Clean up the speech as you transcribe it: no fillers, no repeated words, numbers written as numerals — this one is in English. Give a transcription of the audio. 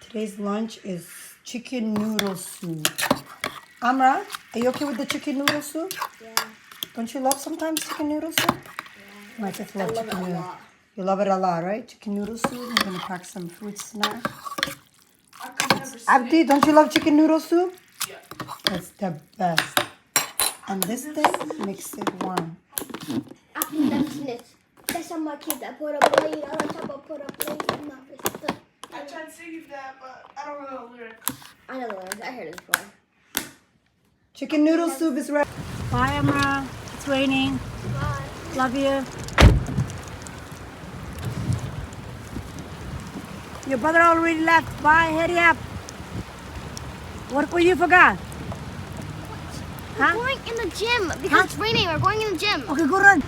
Today's lunch is chicken noodle soup. Amra, are you okay with the chicken noodle soup? Yeah. Don't you love sometimes chicken noodle soup? Yeah. My kids I love love chicken it a noodle. lot. You love it a lot, right? Chicken noodle soup. I'm gonna pack some fruit snacks. I could never sit. Abdi, don't you love chicken noodle soup? Yeah. It's the best. And this thing makes it warm. I can never snitch. That's how my kids. I put a blade on top. I put a blade in my fist. I tried singing that, but I don't know the lyrics. I know the words. I heard it before. Chicken noodle soup is ready. Bye, Amra. It's raining. Bye. Love you. Your brother already left. Bye. Hurry up. What you forgot? We're Huh? going in the gym because it's raining. We're going in the gym. Okay, go run.